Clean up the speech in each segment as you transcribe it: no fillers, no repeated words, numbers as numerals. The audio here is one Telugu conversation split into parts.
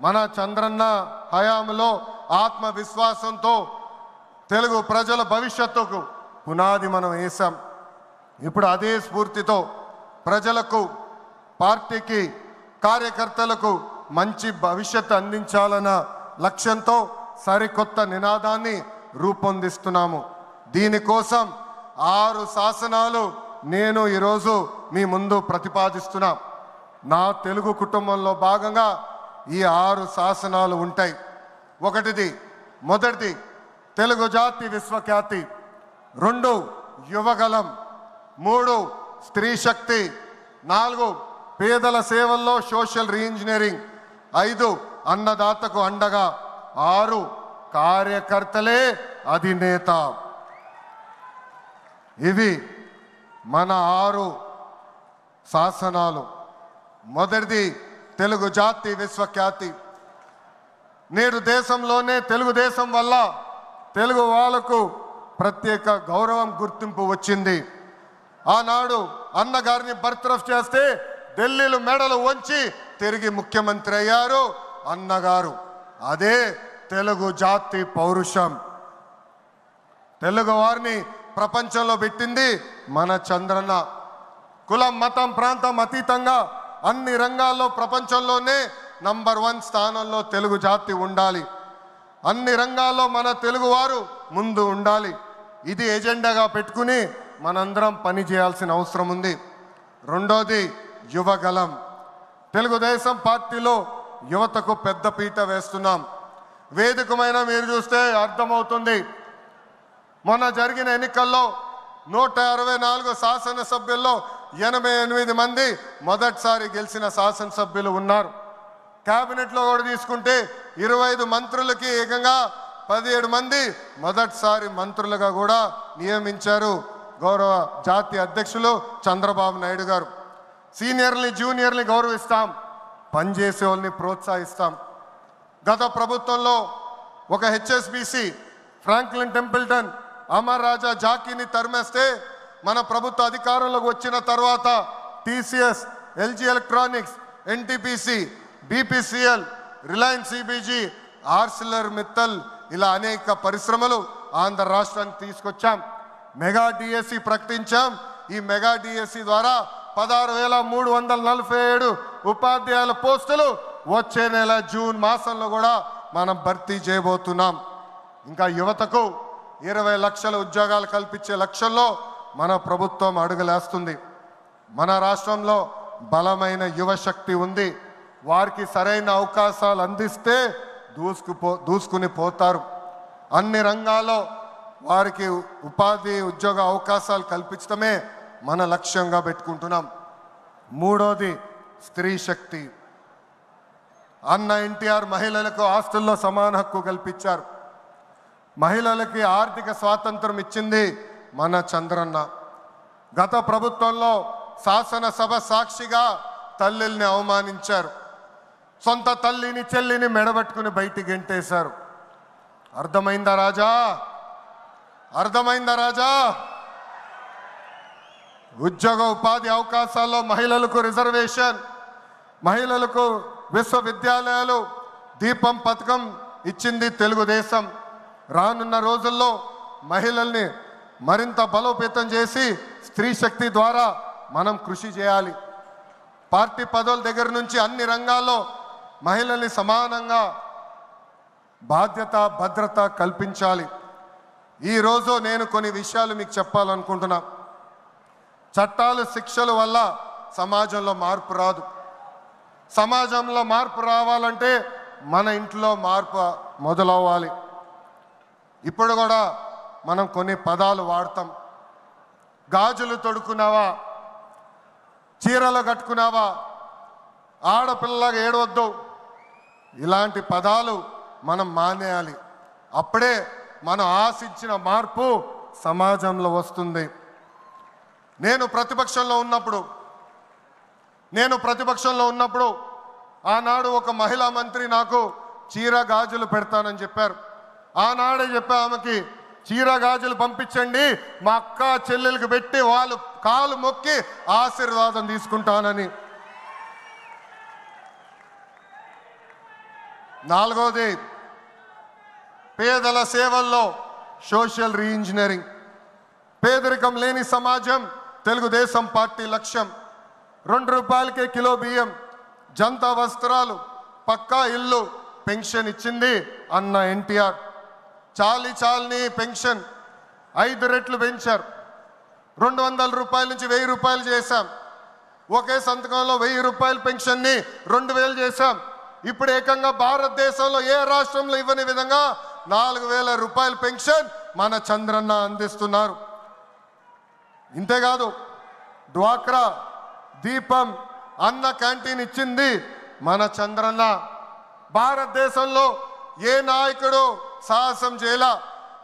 మన చంద్రన్న హయాంలో ఆత్మవిశ్వాసంతో తెలుగు ప్రజల భవిష్యత్తుకు పునాది మనం వేశాం. ఇప్పుడు అదే స్ఫూర్తితో ప్రజలకు, పార్టీకి, కార్యకర్తలకు మంచి భవిష్యత్తు అందించాలన్న లక్ష్యంతో సరికొత్త నినాదాన్ని రూపొందిస్తున్నాము. దీనికోసం 6 శాసనాలు నేను ఈరోజు మీ ముందు ప్రతిపాదిస్తున్నా. నా తెలుగు కుటుంబంలో భాగంగా ఈ 6 శాసనాలు ఉంటాయి. మొదటిది తెలుగు జాతి విశ్వఖ్యాతి, 2 యువగలం, 3 స్త్రీ శక్తి, 4 పేదల సేవల్లో సోషల్ రీఇంజనీరింగ్, 5 అన్నదాతకు అండగా, 6 కార్యకర్తలే అధినేత. ఇవి మన 6 శాసనాలు. మొదటిది తెలుగు జాతి విశ్వఖ్యాతి. నేడు దేశంలోనే తెలుగుదేశం వల్ల తెలుగు వాళ్ళకు ప్రత్యేక గౌరవం, గుర్తింపు వచ్చింది. ఆనాడు అన్నగారిని బర్తరఫ్ చేస్తే ఢిల్లీలో మెడలు వంచి తిరిగి ముఖ్యమంత్రి అయ్యారు అన్నగారు. అదే తెలుగు జాతి పౌరుషం. తెలుగు వారిని ప్రపంచంలో పెట్టింది మన చంద్రన్న. కులం, మతం, ప్రాంతం అతీతంగా అన్ని రంగాల్లో ప్రపంచంలోనే నంబర్ 1 స్థానంలో తెలుగు జాతి ఉండాలి. అన్ని రంగాల్లో మన తెలుగువారు ముందు ఉండాలి. ఇది ఎజెండాగా పెట్టుకుని మనందరం పని చేయాల్సిన అవసరం ఉంది. రెండోది యువగలం. తెలుగుదేశం పార్టీలో యువతకు పెద్ద పీట వేస్తున్నాం. వేదికమైన మీరు చూస్తే అర్థమవుతుంది. మొన్న జరిగిన ఎన్నికల్లో 164 శాసనసభ్యుల్లో 88 మంది మొదటిసారి గెలిచిన శాసనసభ్యులు ఉన్నారు. క్యాబినెట్లో కూడా తీసుకుంటే 25 మంత్రులకి ఏకంగా 17 మంది మొదటిసారి మంత్రులుగా కూడా నియమించారు గౌరవ జాతీయ అధ్యక్షులు చంద్రబాబు నాయుడు గారు. సీనియర్ని, జూనియర్ని గౌరవిస్తాం, పనిచేసే వాళ్ళని ప్రోత్సహిస్తాం. గత ప్రభుత్వంలో ఒక HSBC, Franklin Templeton, Amar Raja జాకీని తరిమేస్తే మన ప్రభుత్వ అధికారంలోకి వచ్చిన తర్వాత TCS, LG electronics, NTPC, BPCL, Reliance CBG, ArcelorMittal ఇలా అనేక పరిశ్రమలు ఆంధ్ర రాష్ట్రానికి తీసుకొచ్చాం. మెగా డిఎస్సి ప్రకటించాం. ఈ మెగా డిఎస్సి ద్వారా 16,347 ఉపాధ్యాయుల పోస్టులు వచ్చే నెల జూన్ మాసంలో కూడా మనం భర్తీ చేయబోతున్నాం. ఇంకా యువతకు 20 లక్షల ఉద్యోగాలు కల్పించే లక్ష్యంలో మన ప్రభుత్వం అడుగులేస్తుంది. మన రాష్ట్రంలో బలమైన యువశక్తి ఉంది. వారికి సరైన అవకాశాలు అందిస్తే దూసుకుని పోతారు. అన్ని రంగాల్లో వారికి ఉపాధి, ఉద్యోగ అవకాశాలు కల్పించడమే మన లక్ష్యంగా పెట్టుకుంటున్నాం. మూడోది స్త్రీ శక్తి. అన్న ఎన్టీఆర్ మహిళలకు ఆస్తుల్లో సమాన హక్కు కల్పించారు. మహిళలకి ఆర్థిక స్వాతంత్రం ఇచ్చింది మన చంద్రన్న. గత ప్రభుత్వంలో శాసనసభ సాక్షిగా తల్లిల్ని అవమానించారు. సొంత తల్లిని, చెల్లిని మెడబట్టుకుని బయటికి గెంటేశారు. అర్థమైందా రాజా? అర్థమైందా రాజా? ఉద్యోగ ఉపాధి అవకాశాల్లో మహిళలకు రిజర్వేషన్, మహిళలకు విశ్వవిద్యాలయాలు, దీపం పథకం ఇచ్చింది తెలుగుదేశం. రానున్న రోజుల్లో మహిళల్ని మరింత బలోపేతం చేసి స్త్రీ శక్తి ద్వారా మనం కృషి చేయాలి. పార్టీ పదవుల దగ్గర నుంచి అన్ని రంగాల్లో మహిళల్ని సమానంగా బాధ్యత, భద్రత కల్పించాలి. ఈరోజు నేను కొన్ని విషయాలు మీకు చెప్పాలనుకుంటున్నా. చట్టాలు, శిక్షల వల్ల సమాజంలో మార్పు రాదు. సమాజంలో మార్పు రావాలంటే మన ఇంట్లో మార్పు మొదలవ్వాలి. ఇప్పుడు కూడా మనం కొన్ని పదాలు వాడతాం. గాజులు తొడుక్కున్నావా, చీరలు కట్టుకున్నావా, ఆడపిల్లగా ఏడవద్దు, ఇలాంటి పదాలు మనం మానేయాలి. అప్పుడే మనం ఆశించిన మార్పు సమాజంలో వస్తుంది. నేను ప్రతిపక్షంలో ఉన్నప్పుడు ఆనాడు ఒక మహిళా మంత్రి నాకు చీర గాజులు పెడతానని చెప్పారు. ఆనాడే చెప్పా ఆమెకి, చీర గాజులు పంపించండి, మా అక్క చెల్లెలకు పెట్టి వాళ్ళు కాలు మొక్కి ఆశీర్వాదం తీసుకుంటానని. నాలుగోది పేదల సేవల్లో సోషల్ రీఇంజనీరింగ్. పేదరికం లేని సమాజం తెలుగుదేశం పార్టీ లక్ష్యం. 2 రూపాయలకే కిలో బియ్యం, జంతా వస్త్రాలు, పక్కా ఇల్లు, పెన్షన్ ఇచ్చింది అన్న ఎన్టీఆర్. చాలని పెన్షన్ 5 రెట్లు పెంచారు. 200 రూపాయల నుంచి 1000 రూపాయలు చేశాం. ఒకే సంతకంలో 1000 రూపాయల పెన్షన్ని 2000 చేశాం. ఇప్పుడు ఏకంగా భారతదేశంలో ఏ రాష్ట్రంలో ఇవ్వని విధంగా 4000 రూపాయల పెన్షన్ మన చంద్రన్న అందిస్తున్నారు. ఇంతేకాదు డ్వాక్రా, దీపం, అన్న క్యాంటీన్ ఇచ్చింది మన చంద్రన్న. భారతదేశంలో ఏ నాయకుడు సాహసం చేయలా,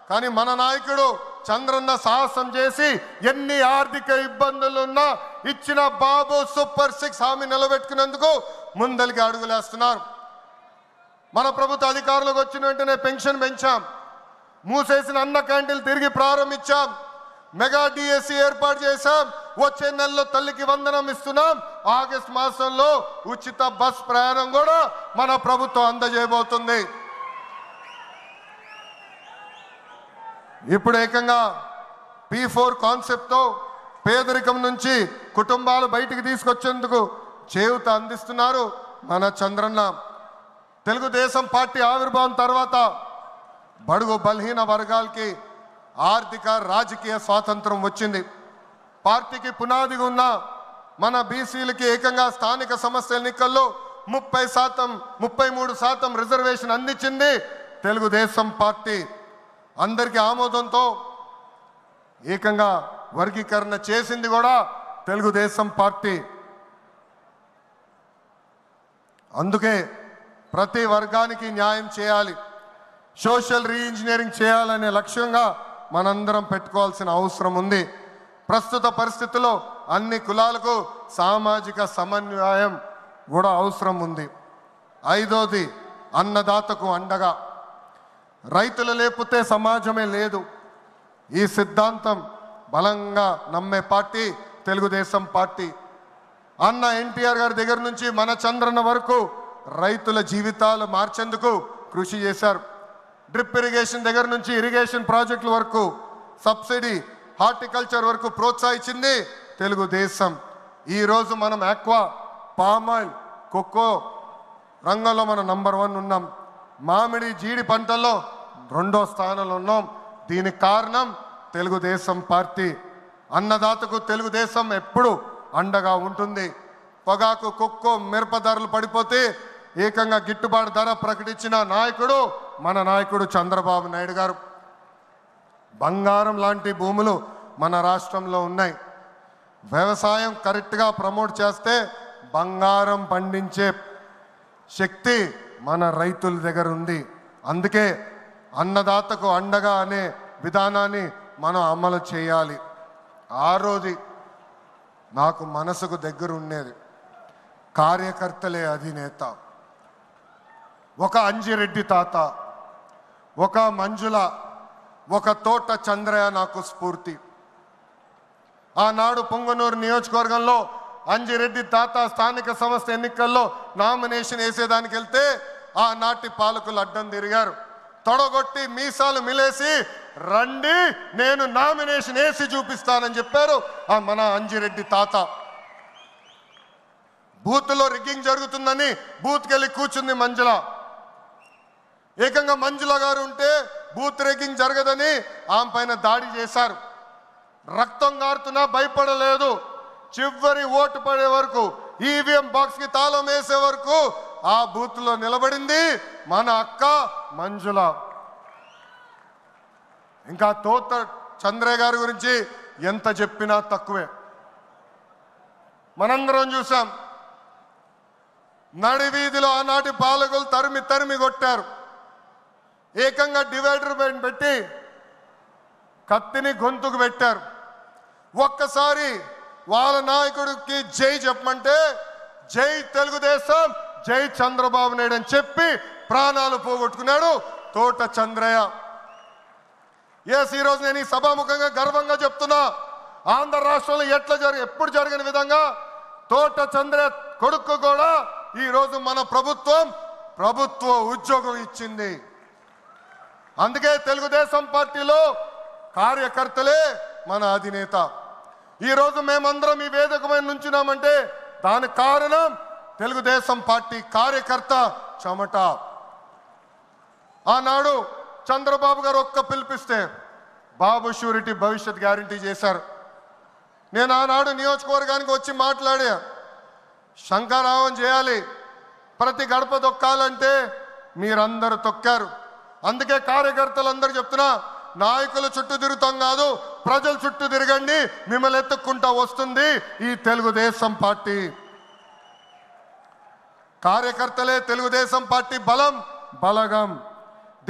కానీ మన నాయకుడు చంద్రన్న సాహసం చేసి ఎన్ని ఆర్థిక ఇబ్బందులున్నా ఇచ్చిన బాబు సూపర్ 6 హామీ నిలబెట్టుకునేందుకు ముందలికి అడుగులేస్తున్నారు. మన ప్రభుత్వ అధికారులకు వచ్చిన వెంటనే పెన్షన్ పెంచాం. మూసేసిన అన్న క్యాంటీన్లు తిరిగి ప్రారంభించాం. మెగా డిఎస్సి ఏర్పాటు చేశాం. వచ్చే నెలలో తల్లికి వందనం ఇస్తున్నాం. ఆగస్టు మాసంలో ఉచిత బస్ ప్రయాణం కూడా మన ప్రభుత్వం అందజేయబోతుంది. ఇప్పుడు ఏకంగా P4 కాన్సెప్ట్తో పేదరికం నుంచి కుటుంబాలు బయటికి తీసుకొచ్చేందుకు చేయూత అందిస్తున్నారు మన చంద్రన్న. తెలుగుదేశం పార్టీ ఆవిర్భావం తర్వాత బడుగు బలహీన వర్గాలకి ఆర్థిక రాజకీయ స్వాతంత్రం వచ్చింది. పార్టీకి పునాదిగా ఉన్న మన బీసీలకి ఏకంగా స్థానిక సంస్థల ఎన్నికల్లో 33% రిజర్వేషన్ అందించింది తెలుగుదేశం పార్టీ. అందరికీ ఆమోదంతో ఏకంగా వర్గీకరణ చేసింది కూడా తెలుగుదేశం పార్టీ. అందుకే ప్రతి వర్గానికి న్యాయం చేయాలి, సోషల్ రీఇంజనీరింగ్ చేయాలనే లక్ష్యంగా మనందరం పెట్టుకోవాల్సిన అవసరం ఉంది. ప్రస్తుత పరిస్థితుల్లో అన్ని కులాలకు సామాజిక సమన్వయం కూడా అవసరం ఉంది. 5వది అన్నదాతకు అండగా. రైతులు లేకపోతే సమాజమే లేదు. ఈ సిద్ధాంతం బలంగా నమ్మే పార్టీ తెలుగుదేశం పార్టీ. అన్న ఎన్టీఆర్ గారి దగ్గర నుంచి మన చంద్రన్న వరకు రైతుల జీవితాలు మార్చేందుకు కృషి చేశారు. డ్రిప్ ఇరిగేషన్ దగ్గర నుంచి ఇరిగేషన్ ప్రాజెక్టుల వరకు, సబ్సిడీ, హార్టికల్చర్ వరకు ప్రోత్సహించింది తెలుగుదేశం. ఈరోజు మనం ఆక్వా, పామాయిల్, కోకో రంగంలో మనం నంబర్ 1 ఉన్నాం. మామిడి, జీడి పంటల్లో 2వ స్థానంలో ఉన్నాం. దీనికి కారణం తెలుగుదేశం పార్టీ. అన్నదాతకు తెలుగుదేశం ఎప్పుడు అండగా ఉంటుంది. పొగాకు, కొక్కో, మిరప ధరలు పడిపోతే ఏకంగా గిట్టుబాటు ధర ప్రకటించిన నాయకుడు మన నాయకుడు చంద్రబాబు నాయుడు గారు. బంగారం లాంటి భూములు మన రాష్ట్రంలో ఉన్నాయి. వ్యవసాయం కరెక్ట్గా ప్రమోట్ చేస్తే బంగారం పండించే శక్తి మన రైతుల దగ్గర ఉంది. అందుకే అన్నదాతకు అండగా అనే విధానాన్ని మనం అమలు చేయాలి. 6వది నాకు మనసుకు దగ్గర ఉండేది, కార్యకర్తలే అధినేత. ఒక అంజిరెడ్డి తాత, ఒక మంజుల, ఒక తోట చంద్రయ్య నాకు స్ఫూర్తి. ఆనాడు పొంగనూరు నియోజకవర్గంలో అంజిరెడ్డి తాత స్థానిక సంస్థ ఎన్నికల్లో నామినేషన్ వేసేదానికి వెళ్తే ఆనాటి పాలకులు అడ్డం తిరిగారు. తొడగొట్టి మీసాలు మిలేసి రండి నేను నామినేషన్ వేసి చూపిస్తానని చెప్పారు మన అంజిరెడ్డి తాత. బూత్లో రిగ్గింగ్ జరుగుతుందని బూత్కి వెళ్ళి కూర్చుంది మంజుల. ఏకంగా మంజుల గారు ఉంటే బూత్ రిగ్గింగ్ జరగదని ఆమె పైన దాడి చేశారు. రక్తం గారుతున్నా భయపడలేదు. చివరి ఓటు పడే వరకు, ఈవీఎం బాక్స్కి తాళం వేసే వరకు ఆ బూత్లో నిలబడింది మన అక్క మంజుల. ఇంకా తోట చంద్రయ్య గారి గురించి ఎంత చెప్పినా తక్కువే. మనందరం చూసాం, నడివీధిలో ఆనాటి పాలకులు తరిమి తరిమి కొట్టారు. ఏకంగా డివైడర్ పెట్టి కత్తిని గొంతుకు పెట్టారు. ఒక్కసారి వాళ్ళ నాయకుడికి జై చెప్పమంటే జై తెలుగుదేశం, జై చంద్రబాబు నాయుడు అని చెప్పి ప్రాణాలు పోగొట్టుకున్నాడు తోట చంద్రయ్య. ఈరోజు నేను ఈ సభాముఖంగా గర్వంగా చెప్తున్నా, ఆంధ్ర రాష్ట్రంలో ఎప్పుడు జరగని విధంగా తోట చంద్రయ్య కొడుకు కూడా ఈరోజు మన ప్రభుత్వం ప్రభుత్వ ఉద్యోగం ఇచ్చింది. అందుకే తెలుగుదేశం పార్టీలో కార్యకర్తలే మన అధినేత. ఈరోజు మేమందరం ఈ వేదిక మీద నుంచున్నామంటే దానికి కారణం తెలుగుదేశం పార్టీ కార్యకర్త చెమట. ఆనాడు చంద్రబాబు గారు ఒక్క పిలిపిస్తే బాబు షూరిటీ భవిష్యత్ గ్యారంటీ చేశారు. నేను ఆనాడు నియోజకవర్గానికి వచ్చి మాట్లాడా, శంఖారావం చేయాలి, ప్రతి గడప తొక్కాలంటే మీరందరూ తొక్కారు. అందుకే కార్యకర్తలందరూ చెప్తున్నా, నాయకుల చుట్టూ తిరుగుతాం కాదు, ప్రజల చుట్టూ తిరగండి, మిమ్మల్ని ఎత్తుక్కుంటా వస్తుంది ఈ తెలుగుదేశం పార్టీ. కార్యకర్తలే తెలుగుదేశం పార్టీ బలం, బలగం.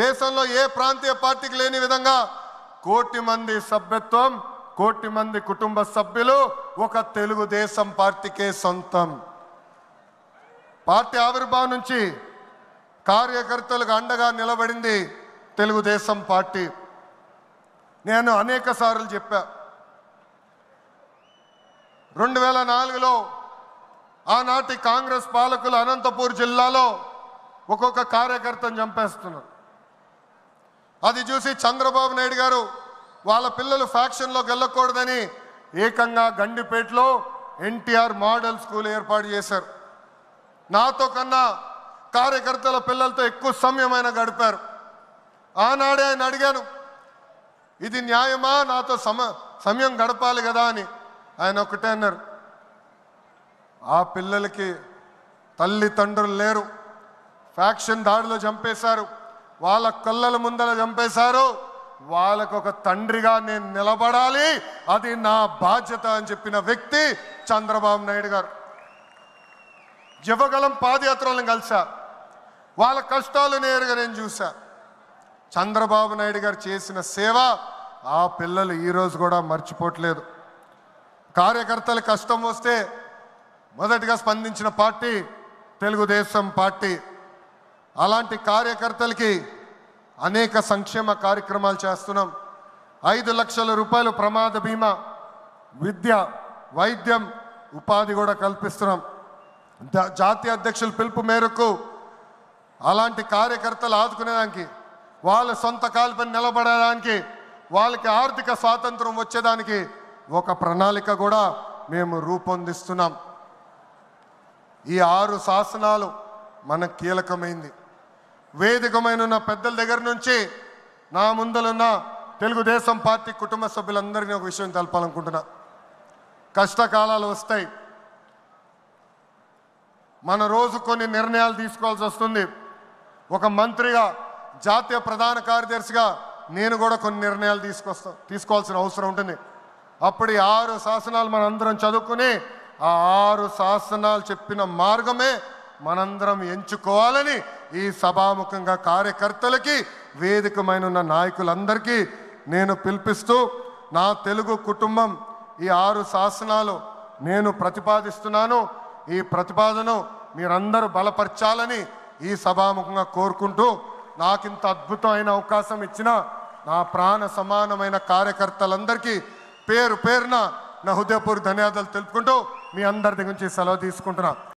దేశంలో ఏ ప్రాంతీయ పార్టీకి లేని విధంగా 1 కోటి మంది సభ్యత్వం, 1 కోటి మంది కుటుంబ సభ్యులు ఒక తెలుగుదేశం పార్టీకే సొంతం. పార్టీ ఆవిర్భావం నుంచి కార్యకర్తలకు అండగా నిలబడింది తెలుగుదేశం పార్టీ. నేను అనేక సార్లు చెప్పా, 2004లో ఆనాటి కాంగ్రెస్ పాలకులు అనంతపూర్ జిల్లాలో ఒక్కొక్క కార్యకర్తను చంపేస్తున్నారు. అది చూసి చంద్రబాబు నాయుడు గారు వాళ్ళ పిల్లలు ఫ్యాక్షన్లోకి వెళ్ళకూడదని ఏకంగా గండిపేటలో ఎన్టీఆర్ మోడల్ స్కూల్ ఏర్పాటు చేశారు. నాతో కన్నా కార్యకర్తల పిల్లలతో ఎక్కువ సమయం ఆయన గడిపారు. ఆనాడే ఆయన అడిగాను, ఇది న్యాయమా, నాతో సమయం గడపాలి కదా అని. ఆయన ఒకటే అన్నారు, ఆ పిల్లలకి తల్లిదండ్రులు లేరు, ఫ్యాక్షన్ దాడిలో చంపేశారు, వాళ్ళ కళ్ళల ముందర చంపేశారు, వాళ్ళకు ఒక తండ్రిగా నేను నిలబడాలి, అది నా బాధ్యత అని చెప్పిన వ్యక్తి చంద్రబాబు నాయుడు గారు. యువగలం పాదయాత్రలను కలిసా, వాళ్ళ కష్టాలు నేరుగా నేను చూసా. చంద్రబాబు నాయుడు గారు చేసిన సేవ ఆ పిల్లలు ఈరోజు కూడా మర్చిపోవట్లేదు. కార్యకర్తల కష్టం వస్తే మొదటిగా స్పందించిన పార్టీ తెలుగుదేశం పార్టీ. అలాంటి కార్యకర్తలకి అనేక సంక్షేమ కార్యక్రమాలు చేస్తున్నాం. 5 లక్షల రూపాయలు ప్రమాద బీమా, విద్య, వైద్యం, ఉపాధి కూడా కల్పిస్తున్నాం. జాతీయ అధ్యక్షుల పిలుపు మేరకు అలాంటి కార్యకర్తలు ఆదుకునేదానికి, వాళ్ళ సొంత కాలుపై నిలబడడానికి, వాళ్ళకి ఆర్థిక స్వాతంత్రం వచ్చేదానికి ఒక ప్రణాళిక కూడా మేము రూపొందిస్తున్నాం. ఈ 6 శాసనాలు మనకు కీలకమైంది. వేదికమైన పెద్దల దగ్గర నుంచి నా ముందలున్న తెలుగుదేశం పార్టీ కుటుంబ సభ్యులందరినీ ఒక విషయం తెలపాలనుకుంటున్నా. కష్టకాలాలు వస్తాయి, మన రోజు కొన్ని నిర్ణయాలు తీసుకోవాల్సి వస్తుంది. ఒక మంత్రిగా, జాతీయ ప్రధాన కార్యదర్శిగా నేను కూడా కొన్ని నిర్ణయాలు తీసుకోవాల్సిన అవసరం ఉంటుంది. అప్పుడు ఈ 6 శాసనాలు మనందరం చదువుకుని ఆ 6 శాసనాలు చెప్పిన మార్గమే మనందరం ఎంచుకోవాలని ఈ సభాముఖంగా కార్యకర్తలకి, వేదికమైన నాయకులందరికీ నేను పిలిపిస్తూ, నా తెలుగు కుటుంబం ఈ 6 శాసనాలు నేను ప్రతిపాదిస్తున్నాను. ఈ ప్రతిపాదనను మీరందరూ బలపరచాలని ఈ సభాముఖంగా కోరుకుంటూ, నాకింత అద్భుతమైన అవకాశం ఇచ్చిన నా ప్రాణ సమానమైన కార్యకర్తలందరికీ పేరు పేరున నా హృదయపూర్వక ధన్యవాదాలు తెలుపుకుంటూ మీ అందరి దగ్గర నుంచి సెలవు తీసుకుంటున్నా.